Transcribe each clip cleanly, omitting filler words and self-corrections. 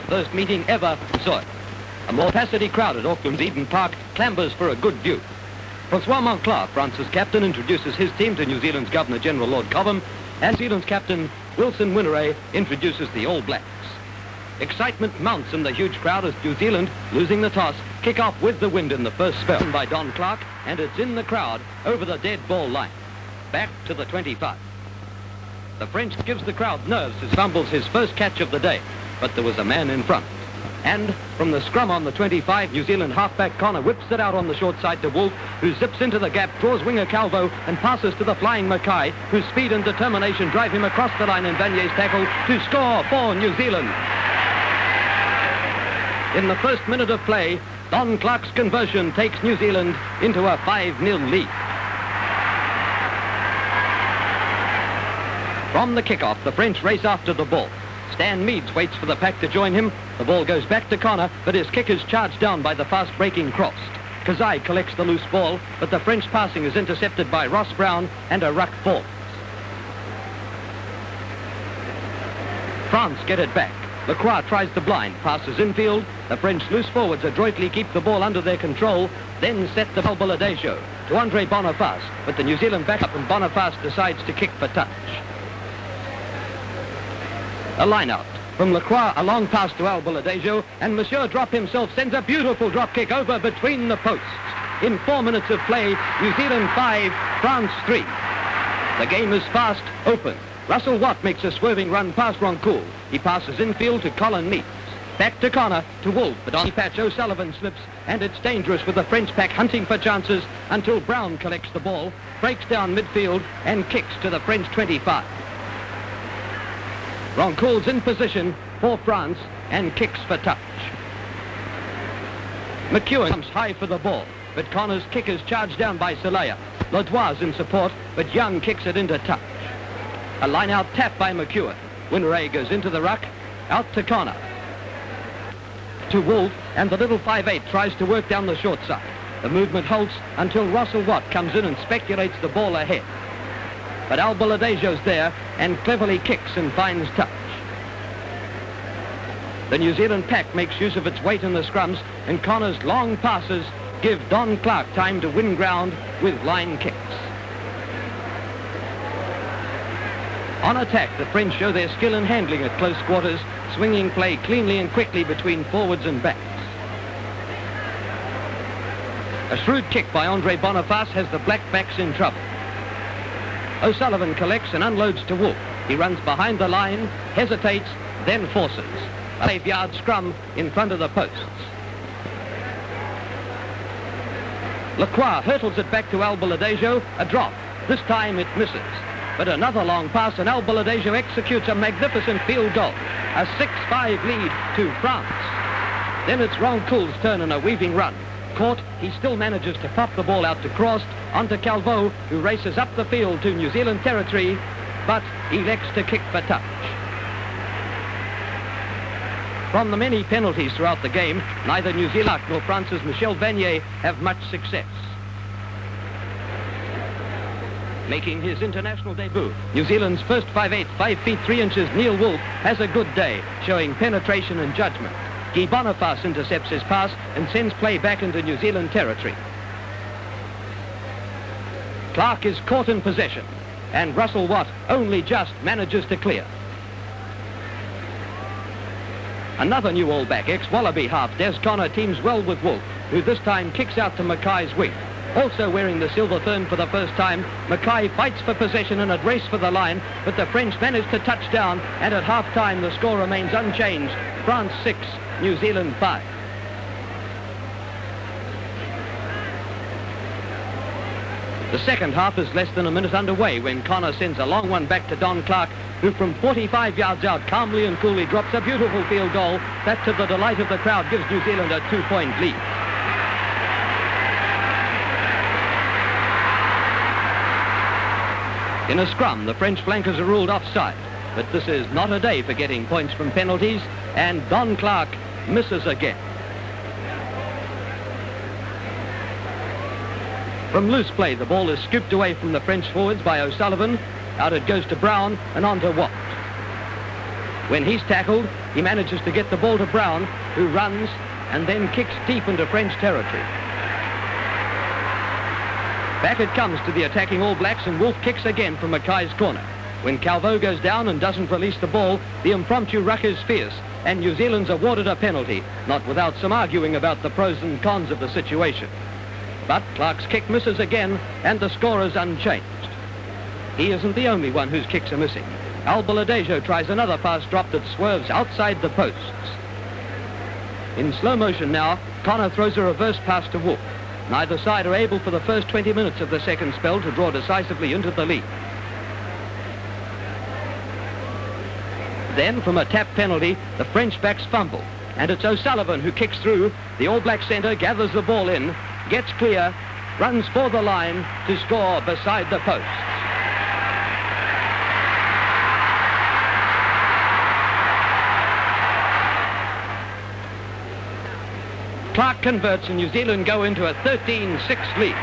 first meeting ever saw it. A more capacity crowd at Auckland's Eden Park clambers for a good view. Francois Monclar, France's captain, introduces his team to New Zealand's Governor-General Lord Cobham, and New Zealand's captain, Wilson Winneray, introduces the All Blacks. Excitement mounts in the huge crowd as New Zealand, losing the toss, kick off with the wind in the first spell by Don Clark, and it's in the crowd over the dead ball line. Back to the 25. The French gives the crowd nerves as fumbles his first catch of the day, but there was a man in front. And from the scrum on the 25, New Zealand halfback Connor whips it out on the short side to Wolf, who zips into the gap, draws winger Calvo, and passes to the flying Mackay, whose speed and determination drive him across the line in Vanier's tackle to score for New Zealand. In the first minute of play, Don Clark's conversion takes New Zealand into a 5-0 lead. From the kickoff, the French race after the ball. Stan Meads waits for the pack to join him. The ball goes back to Connor, but his kick is charged down by the fast-breaking Cross. Kazai collects the loose ball, but the French passing is intercepted by Ross Brown, and a ruck falls. France get it back. Lacroix tries the blind, passes infield. The French loose forwards adroitly keep the ball under their control, then set the Albaladejo to Andre Boniface, but the New Zealand backup and Boniface decides to kick for touch. A line-out. From Lacroix, a long pass to Albaladejo, and Monsieur Drop himself sends a beautiful drop kick over between the posts. In 4 minutes of play, New Zealand 5, France 3. The game is fast, open. Russell Watt makes a swerving run past Roncoul. He passes infield to Colin Meads. Back to Connor, to Wolf, but on the patch O'Sullivan slips, and it's dangerous with the French pack hunting for chances until Brown collects the ball, breaks down midfield, and kicks to the French 25. Roncoul's in position for France and kicks for touch. McEwen comes high for the ball, but Connor's kick is charged down by Celaya. Lodois in support, but Young kicks it into touch. A line-out tap by McEwen. Winneray goes into the ruck, out to Connor. To Wolf, and the little 5'8" tries to work down the short side. The movement halts until Russell Watt comes in and speculates the ball ahead. But Albaladejo's there and cleverly kicks and finds touch. The New Zealand pack makes use of its weight in the scrums, and Connor's long passes give Don Clark time to win ground with line kicks. On attack, the French show their skill in handling at close quarters, swinging play cleanly and quickly between forwards and backs. A shrewd kick by Andre Boniface has the black backs in trouble. O'Sullivan collects and unloads to Wolf. He runs behind the line, hesitates, then forces. A 5-yard scrum in front of the posts. Lacroix hurtles it back to Albaladejo, a drop. This time it misses. But another long pass, and Albaladejo executes a magnificent field goal. A 6-5 lead to France. Then it's Roncoul's turn in a weaving run. Caught, he still manages to pop the ball out to Cross, onto Calvo, who races up the field to New Zealand territory, but elects to kick for touch. From the many penalties throughout the game, neither New Zealand nor France's Michel Vanier have much success. Making his international debut, New Zealand's first 5'8", 5 feet 3 inches Neil Wolf has a good day, showing penetration and judgment. Guy Boniface intercepts his pass and sends play back into New Zealand territory. Clark is caught in possession, and Russell Watt only just manages to clear. Another new All-Back, ex-Wallaby half, Des Connor, teams well with Wolf, who this time kicks out to Mackay's wing. Also wearing the silver fern for the first time, Mackay fights for possession in a race for the line, but the French manage to touch down, and at half-time the score remains unchanged. France 6, New Zealand 5. The second half is less than a minute underway when Connor sends a long one back to Don Clark, who from 45 yards out calmly and coolly drops a beautiful field goal that, to the delight of the crowd, gives New Zealand a 2-point lead. In a scrum, the French flankers are ruled offside, but this is not a day for getting points from penalties, and Don Clark misses again. From loose play, the ball is scooped away from the French forwards by O'Sullivan. Out it goes to Brown and on to Watt. When he's tackled, he manages to get the ball to Brown, who runs and then kicks deep into French territory. Back it comes to the attacking All Blacks, and Wolf kicks again from Mackay's corner. When Calvo goes down and doesn't release the ball, the impromptu ruck is fierce, and New Zealand's awarded a penalty, not without some arguing about the pros and cons of the situation. But Clark's kick misses again, and the score is unchanged. He isn't the only one whose kicks are missing. Albaladejo tries another pass drop that swerves outside the posts. In slow motion now, Connor throws a reverse pass to Wolf. Neither side are able for the first 20 minutes of the second spell to draw decisively into the lead. Then, from a tap penalty, the French backs fumble, and it's O'Sullivan who kicks through. The All Black centre gathers the ball in, gets clear, runs for the line to score beside the post. Clark converts, and New Zealand go into a 13-6 lead.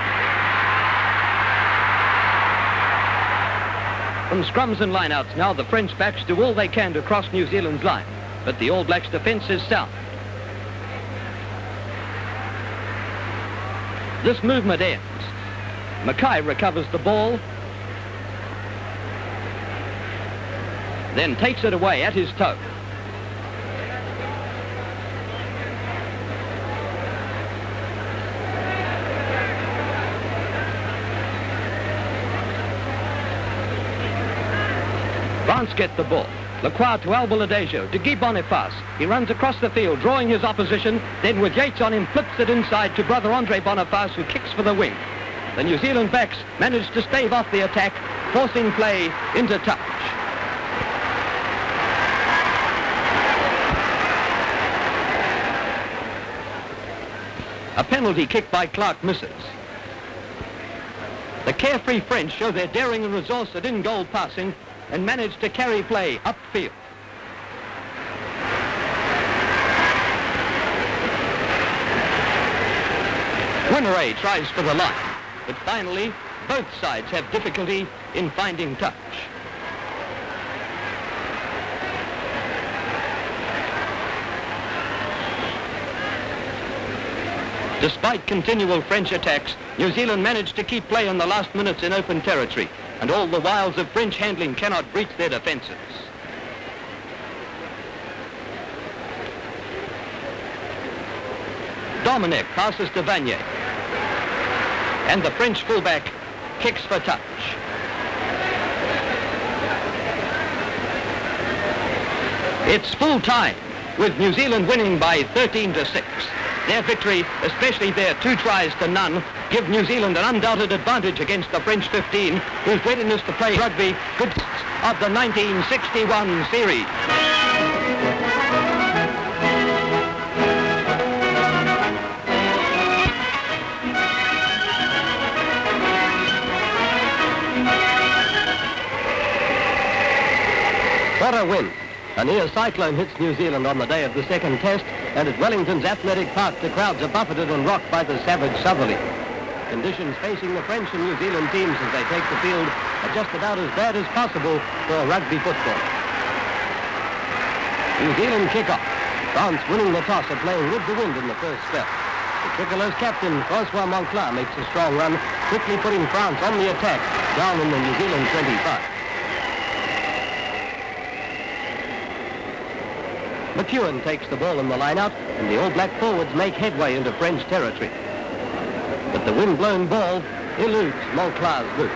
From scrums and lineouts now, the French backs do all they can to cross New Zealand's line, but the All Blacks' defence is sound. This movement ends. Mackay recovers the ball, then takes it away at his toe. France get the ball. Lacroix to Albaladejo, to Guy Boniface. He runs across the field, drawing his opposition, then with Yates on him, flips it inside to brother Andre Boniface, who kicks for the wing. The New Zealand backs manage to stave off the attack, forcing play into touch. A penalty kick by Clark misses. The carefree French show their daring and resource at in-goal passing and managed to carry play upfield. Winneray tries for the line, but finally both sides have difficulty in finding touch. Despite continual French attacks, New Zealand managed to keep play in the last minutes in open territory, and all the wiles of French handling cannot breach their defences. Dominic passes to Vanier, and the French fullback kicks for touch. It's full time, with New Zealand winning by 13-6. Their victory, especially their 2 tries to none, give New Zealand an undoubted advantage against the French 15, whose readiness to play rugby could of the 1961 series. What a win! A near cyclone hits New Zealand on the day of the second test, and at Wellington's Athletic Park, the crowds are buffeted and rocked by the savage southerly. Conditions facing the French and New Zealand teams as they take the field are just about as bad as possible for rugby football. New Zealand kick off. France winning the toss and playing with the wind in the first spell. The Tricolores captain, Francois Monclar, makes a strong run, quickly putting France on the attack down in the New Zealand 25. McEwen takes the ball in the line-out, and the All Black forwards make headway into French territory. But the wind-blown ball eludes Monclar's boots.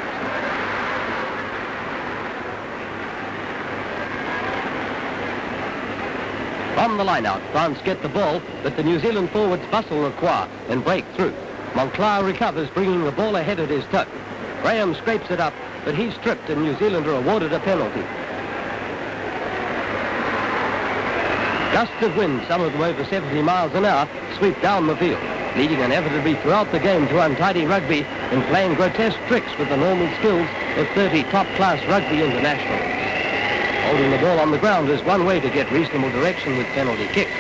From the line-out, France get the ball, but the New Zealand forwards bustle Lacroix and break through. Monclar recovers, bringing the ball ahead at his toe. Graham scrapes it up, but he's stripped, and New Zealand are awarded a penalty. Gusts of wind, some of them over 70 miles an hour, sweep down the field, leading inevitably throughout the game to untidy rugby and playing grotesque tricks with the normal skills of 30 top-class rugby internationals. Holding the ball on the ground is one way to get reasonable direction with penalty kicks.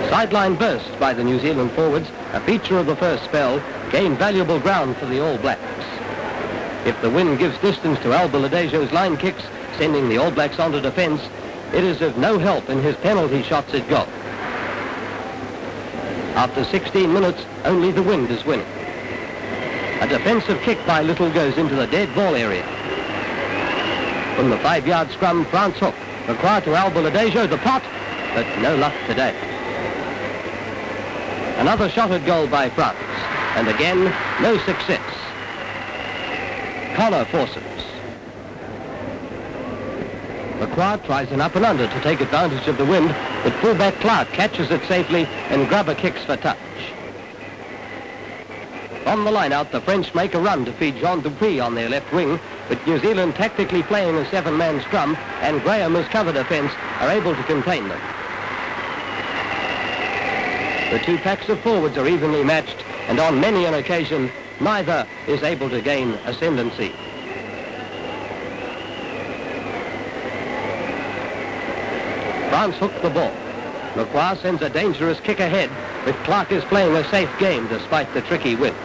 Sideline bursts by the New Zealand forwards, a feature of the first spell, gain valuable ground for the All Blacks. If the wind gives distance to Albaladejo's line kicks, sending the All Blacks onto defence, it is of no help in his penalty shots at goal. After 16 minutes, only the wind is winning. A defensive kick by Little goes into the dead ball area. From the 5-yard scrum, France hook. Required to Albaladejo, the pot, but no luck today. Another shot at goal by France, and again, no success. Connor forces. McQuarrie tries an up and under to take advantage of the wind, but fullback Clark catches it safely and grubber kicks for touch. On the line out, the French make a run to feed Jean Dupuis on their left wing, but New Zealand, tactically playing a 7-man scrum, and Graham as cover defence, are able to contain them. The two packs of forwards are evenly matched, and on many an occasion, neither is able to gain ascendancy. France hooked the ball. McQuarrie sends a dangerous kick ahead, but Clark is playing a safe game despite the tricky wind.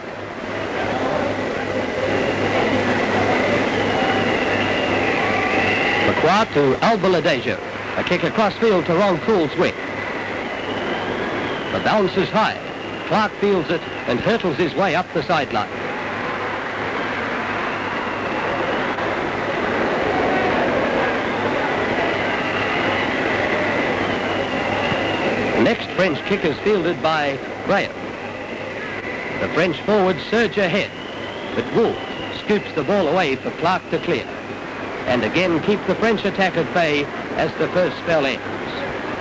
McQuarrie to Albaladejo. A kick across field to Ron Cool's wing. The bounce is high. Clark fields it and hurtles his way up the sideline. The next French kick is fielded by Graham. The French forwards surge ahead, but Wolf scoops the ball away for Clark to clear. And again keep the French attack at bay as the first spell ends.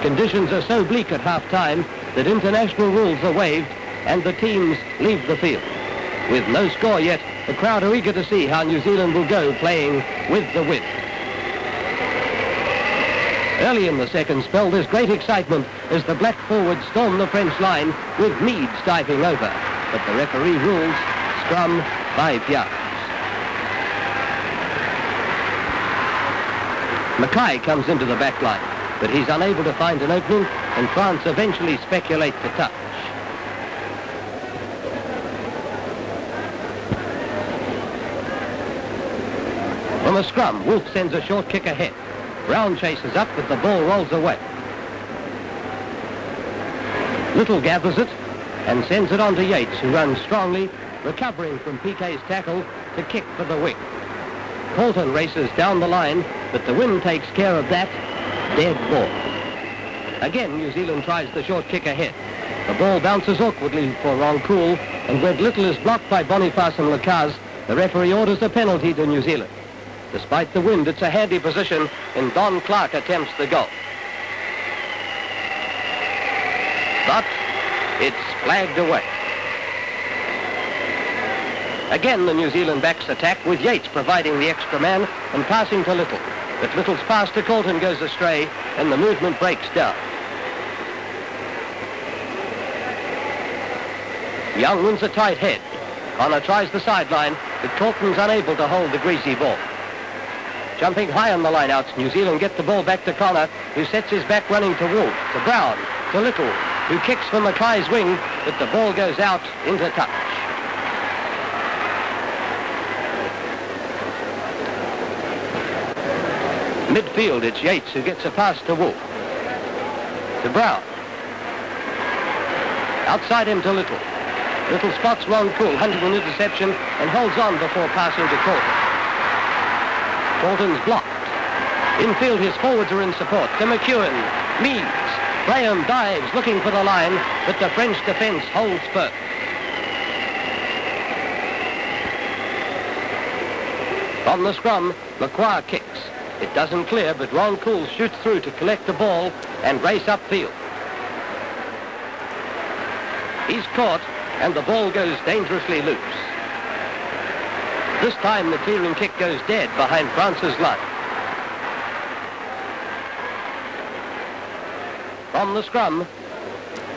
Conditions are so bleak at half-time that international rules are waived and the teams leave the field. With no score yet, the crowd are eager to see how New Zealand will go playing with the wind. Early in the second spell, there's great excitement as the black forwards storm the French line with Meads diving over. But the referee rules scrum 5 yards. Mackay comes into the back line, but he's unable to find an opening, and France eventually speculate for touch. From a scrum, Wolf sends a short kick ahead. Brown chases up, but the ball rolls away. Little gathers it and sends it on to Yates, who runs strongly, recovering from Piquet's tackle to kick for the wing. Colton races down the line, but the wind takes care of that. Dead ball. Again, New Zealand tries the short kick ahead. The ball bounces awkwardly for Ron Cool, and when Little is blocked by Boniface and Lacaz, the referee orders a penalty to New Zealand. Despite the wind, it's a handy position, and Don Clark attempts the goal. But it's flagged away. Again, the New Zealand backs attack, with Yates providing the extra man and passing to Little. But Little's pass to Colton goes astray, and the movement breaks down. Young wins a tight head. Connor tries the sideline, but Colton's unable to hold the greasy ball. Jumping high on the line-outs, New Zealand get the ball back to Connor, who sets his back running to Wolf, to Brown, to Little, who kicks from Mackay's wing, but the ball goes out into touch. Midfield, it's Yates who gets a pass to Wolf. To Brown. Outside him to Little. Little spots Ron Cool, hunting an interception, and holds on before passing to Colton. Colton's blocked. Infield, his forwards are in support. To McEwen. Meads. Graham dives, looking for the line, but the French defence holds firm. On the scrum, McQuarrie kicks. It doesn't clear, but Ron Cool shoots through to collect the ball and race upfield. He's caught, and the ball goes dangerously loose. This time, the clearing kick goes dead behind France's line. From the scrum,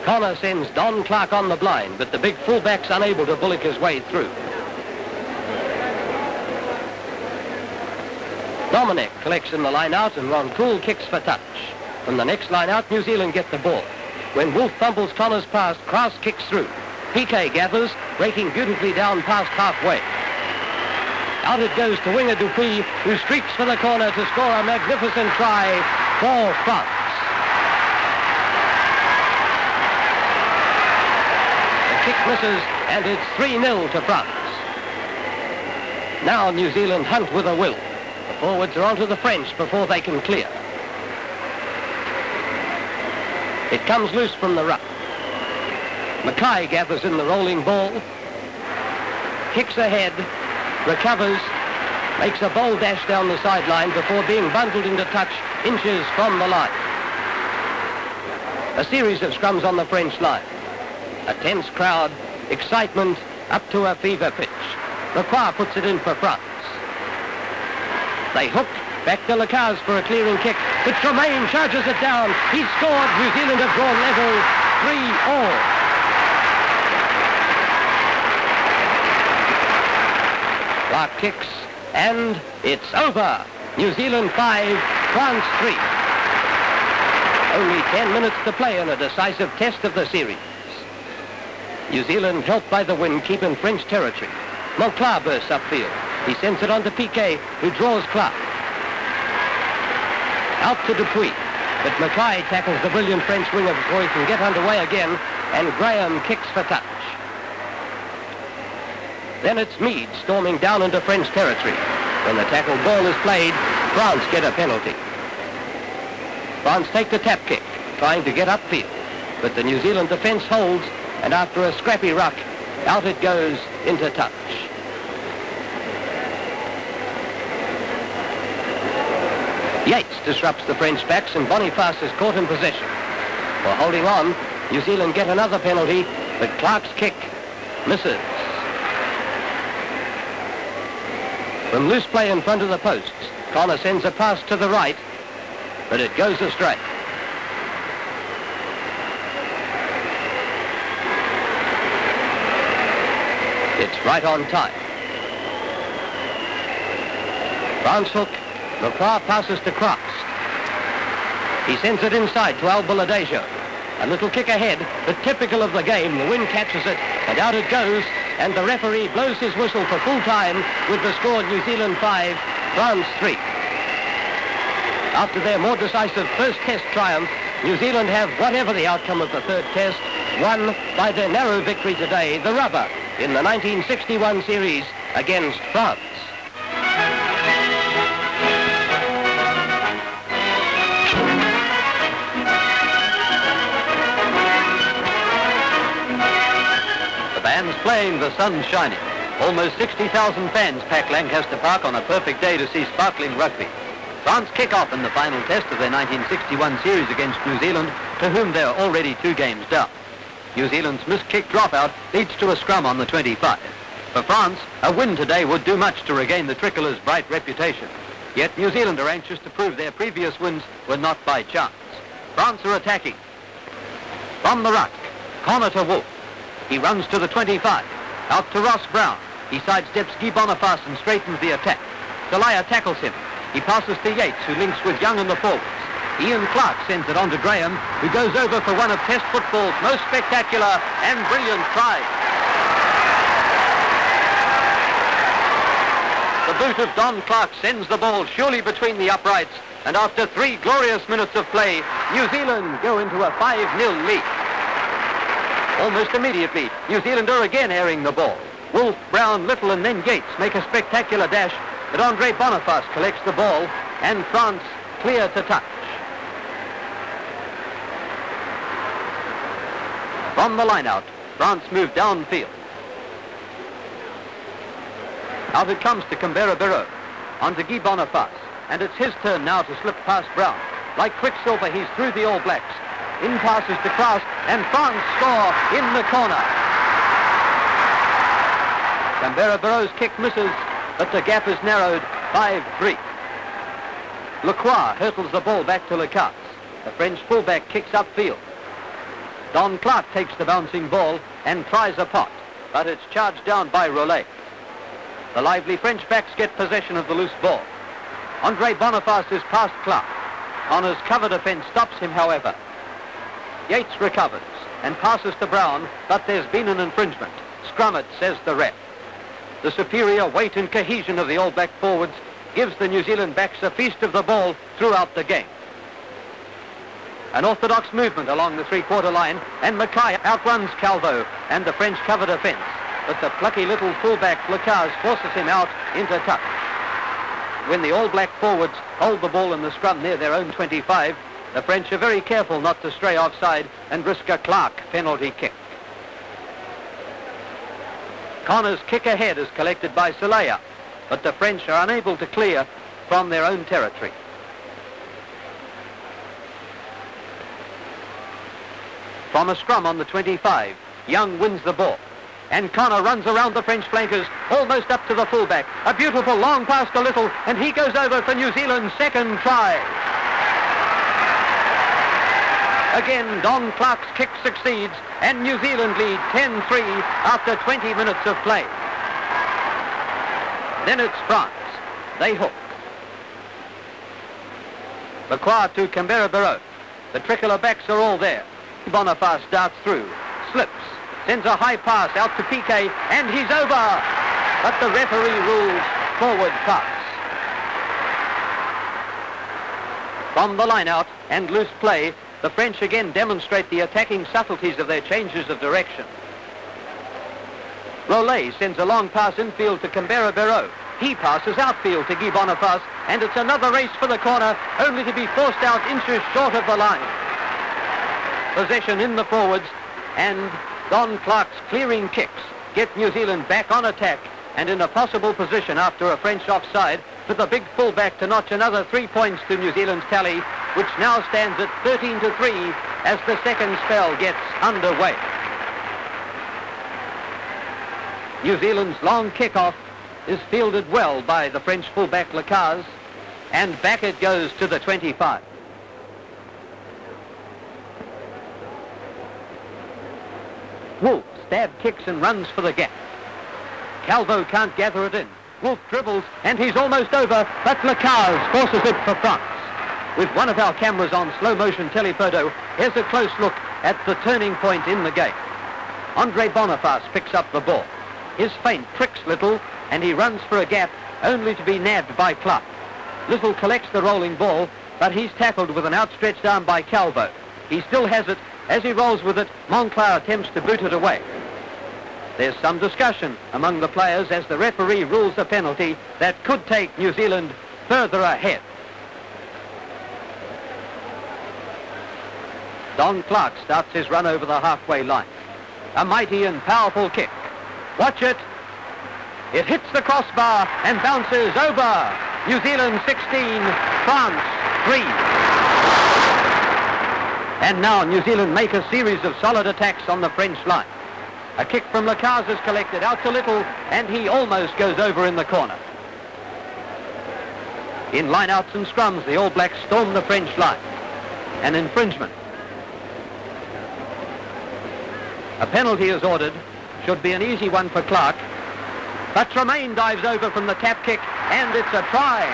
Connor sends Don Clark on the blind, but the big fullback's unable to bullock his way through. Dominic collects in the line-out, and Ron Cool kicks for touch. From the next line-out, New Zealand get the ball. When Wolf fumbles Connor's pass, Krause kicks through. Piquet gathers, breaking beautifully down past halfway. Out it goes to winger Dupuis, who streaks for the corner to score a magnificent try for France. The kick misses, and it's 3-0 to France. Now New Zealand hunt with a will. The forwards are onto the French before they can clear. It comes loose from the ruck. Mackay gathers in the rolling ball, kicks ahead, recovers, makes a bold dash down the sideline before being bundled into touch inches from the line. A series of scrums on the French line. A tense crowd, excitement up to a fever pitch. Lacroix puts it in for France. They hook, back to Lacaze for a clearing kick, but Tremaine charges it down. He's scored. New Zealand have drawn level, 3-3. Clark kicks, and it's over. New Zealand 5, France 3. Only 10 minutes to play in a decisive test of the series. New Zealand, helped by the wind, keep in French territory. Monclar bursts upfield. He sends it on to Piquet, who draws Clark. Out to Dupuis, but Mackay tackles the brilliant French winger before he can get underway again, and Graham kicks for touch. Then it's Meade storming down into French territory. When the tackle ball is played, France get a penalty. France take the tap kick, trying to get upfield, but the New Zealand defence holds, and after a scrappy ruck, out it goes into touch. Yates disrupts the French backs, and Boniface is caught in possession. For holding on, New Zealand get another penalty, but Clark's kick misses. From loose play in front of the posts, Connor sends a pass to the right, but it goes astray. It's right on time. France hook. Lacroix passes to Cross. He sends it inside to Albaladejo. A little kick ahead, but typical of the game. The wind catches it, and out it goes. And the referee blows his whistle for full time with the score New Zealand 5, France 3. After their more decisive first test triumph, New Zealand have, whatever the outcome of the third test, won by their narrow victory today, the rubber, in the 1961 series against France. Fans playing, the sun's shining. Almost 60,000 fans pack Lancaster Park on a perfect day to see sparkling rugby. France kick off in the final test of their 1961 series against New Zealand, to whom they are already 2 games down. New Zealand's missed kick dropout leads to a scrum on the 25. For France, a win today would do much to regain the Tricolor's bright reputation. Yet New Zealand are anxious to prove their previous wins were not by chance. France are attacking. From the ruck, Connor to Wolf. He runs to the 25, out to Ross Brown. He sidesteps Guy Boniface and straightens the attack. Delia tackles him. He passes to Yates, who links with Young in the forwards. Ian Clark sends it on to Graham, who goes over for one of Test football's most spectacular and brilliant tries. The boot of Don Clark sends the ball surely between the uprights, and after 3 glorious minutes of play, New Zealand go into a 5-0 lead. Almost immediately, New Zealand are again airing the ball. Wolf, Brown, Little, and then Yates make a spectacular dash, but Andre Boniface collects the ball, and France clear to touch. From the line-out, France move downfield. Out it comes to Canberra-Barrow, on to Guy Boniface, and it's his turn now to slip past Brown. Like quicksilver, he's through the All Blacks. In passes to Kraus, and France score in the corner. Canberra-Barrow's kick misses, but the gap is narrowed, 5-3. Lacroix hurtles the ball back to Lacaze. The French fullback kicks upfield. Don Clark takes the bouncing ball and tries a pot, but it's charged down by Rollet. The lively French backs get possession of the loose ball. Andre Boniface is past Clark. Connor's cover defence stops him, however. Yates recovers and passes to Brown, but there's been an infringement. Scrum it, says the ref. The superior weight and cohesion of the All Black forwards gives the New Zealand backs a feast of the ball throughout the game. An orthodox movement along the three-quarter line, and Mackay outruns Calvo and the French cover defence. But the plucky little fullback Lacaze forces him out into touch. When the All Black forwards hold the ball in the scrum near their own 25, the French are very careful not to stray offside and risk a Clark penalty kick. Connor's kick ahead is collected by Saleya, but the French are unable to clear from their own territory. From a scrum on the 25, Young wins the ball. And Connor runs around the French flankers, almost up to the fullback. A beautiful long pass to Little, and he goes over for New Zealand's second try. Again, Don Clark's kick succeeds, and New Zealand lead 10-3 after 20 minutes of play. Then it's France. They hook. Lacroix to Canberra-Barrow. The Tricolor backs are all there. Boniface darts through, slips, sends a high pass out to Piquet, and he's over. But the referee rules forward pass. From the line-out and loose play, the French again demonstrate the attacking subtleties of their changes of direction. Rollet sends a long pass infield to Canberra-Barrow. He passes outfield to Guy Boniface, and it's another race for the corner, only to be forced out inches short of the line. Possession in the forwards, and Don Clark's clearing kicks get New Zealand back on attack and in a possible position after a French offside for the big fullback to notch another 3 points to New Zealand's tally, which now stands at 13-3 as the second spell gets underway. New Zealand's long kickoff is fielded well by the French fullback Lacaze, and back it goes to the 25. Wolf stab kicks and runs for the gap. Calvo can't gather it in. Wolf dribbles, and he's almost over, but Lacaze forces it for France. With one of our cameras on slow-motion telephoto, here's a close look at the turning point in the game. Andre Boniface picks up the ball. His feint tricks Little, and he runs for a gap, only to be nabbed by Clark. Little collects the rolling ball, but he's tackled with an outstretched arm by Calvo. He still has it. As he rolls with it, Monclar attempts to boot it away. There's some discussion among the players as the referee rules a penalty that could take New Zealand further ahead. Don Clark starts his run over the halfway line. A mighty and powerful kick. Watch it. It hits the crossbar and bounces over. New Zealand 16, France 3. And now New Zealand make a series of solid attacks on the French line. A kick from Lacaze is collected out to Little, and he almost goes over in the corner. In line-outs and scrums, the All Blacks storm the French line. An infringement. A penalty is ordered. Should be an easy one for Clark. But Tremaine dives over from the tap kick, and it's a try.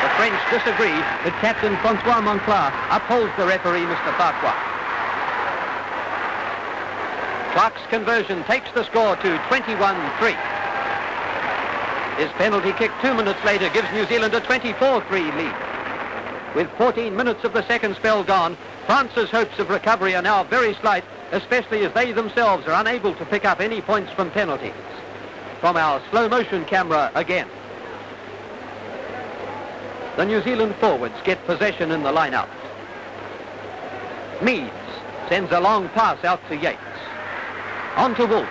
The French disagree, but Captain Francois Monclar upholds the referee, Mr. Farquhar. Clark's conversion takes the score to 21-3. His penalty kick 2 minutes later gives New Zealand a 24-3 lead. With 14 minutes of the second spell gone, France's hopes of recovery are now very slight, especially as they themselves are unable to pick up any points from penalties. From our slow-motion camera again. The New Zealand forwards get possession in the line-out. Meads sends a long pass out to Yates. On to Wolf.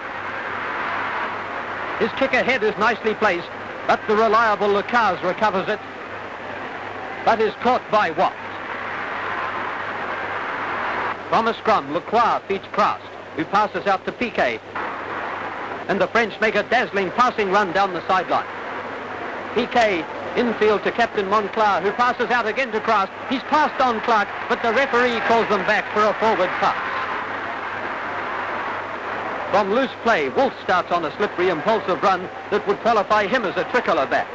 His kick ahead is nicely placed, but the reliable Lacaze recovers it, but is caught by Watt. From a scrum, Lacroix feeds Kraust, who passes out to Piquet, and the French make a dazzling passing run down the sideline. Piquet infield to Captain Monclar, who passes out again to Kraust. He's passed on Clark, but the referee calls them back for a forward pass. From loose play, Wolf starts on a slippery, impulsive run that would qualify him as a tricolor back.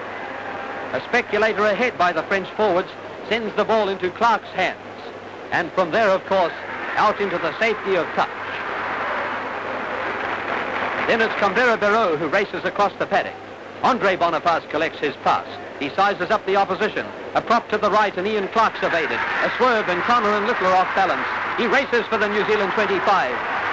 A speculator ahead by the French forwards sends the ball into Clark's hands. And from there, of course, out into the safety of touch. Then it's Canberra Barreau who races across the paddock. Andre Boniface collects his pass. He sizes up the opposition. A prop to the right and Ian Clark's evaded. A swerve and Connor and Littler off balance. He races for the New Zealand 25.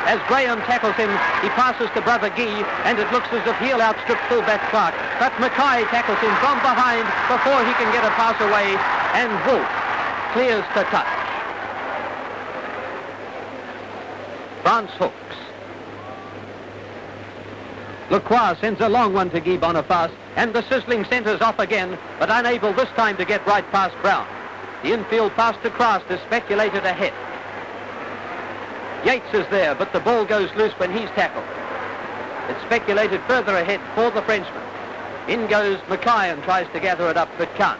As Graham tackles him, he passes to brother Guy, and it looks as if he'll outstrip fullback Clark. But Mackay tackles him from behind before he can get a pass away, and Wolf clears to touch. France hooks. Lacroix sends a long one to Guy Boniface, and the sizzling centres off again, but unable this time to get right past Brown. The infield pass to Christ is speculated ahead. Yates is there, but the ball goes loose when he's tackled. It's speculated further ahead for the Frenchman. In goes Mackay and tries to gather it up, but can't.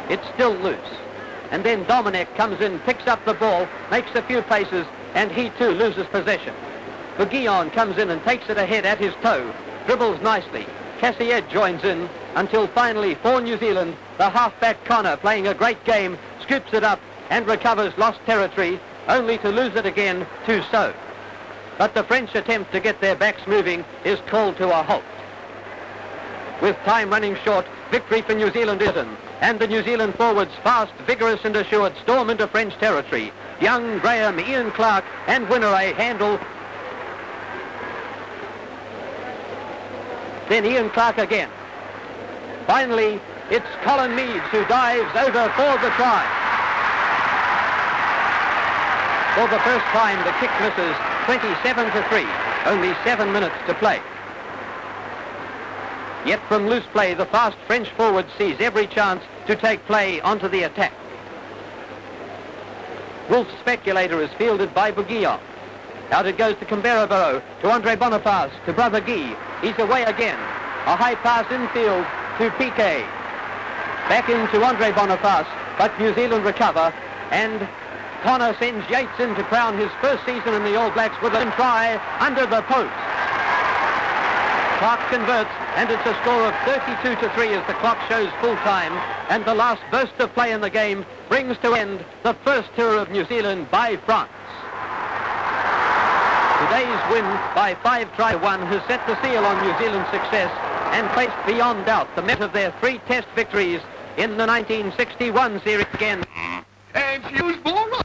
It's still loose. And then Dominic comes in, picks up the ball, makes a few paces, and he too loses possession. Guillon comes in and takes it ahead at his toe, dribbles nicely. Cassier joins in until finally for New Zealand, the halfback Connor, playing a great game, scoops it up and recovers lost territory, only to lose it again to So. But the French attempt to get their backs moving is called to a halt. With time running short, victory for New Zealand is in, and the New Zealand forwards, fast, vigorous and assured, storm into French territory. Young, Graham, Ian Clark and Winneray handle. Then Ian Clark again. Finally, it's Colin Meads who dives over for the try. For the first time, the kick misses, 27-3, only 7 minutes to play. Yet from loose play, the fast French forward sees every chance to take play onto the attack. Wolf's speculator is fielded by Bouguillon. Out it goes to Canberra Barreau, to Andre Boniface, to brother Guy. He's away again. A high pass infield to Piquet. Back into Andre Boniface, but New Zealand recover, and Connor sends Yates in to crown his first season in the All Blacks with a try under the post. Clark converts, and it's a score of 32-3 as the clock shows full time, and the last burst of play in the game brings to end the first tour of New Zealand by France. Today's win by 5-1 has set the seal on New Zealand's success and placed beyond doubt the merit of their 3 test victories in the 1961 series again. And fuse ball.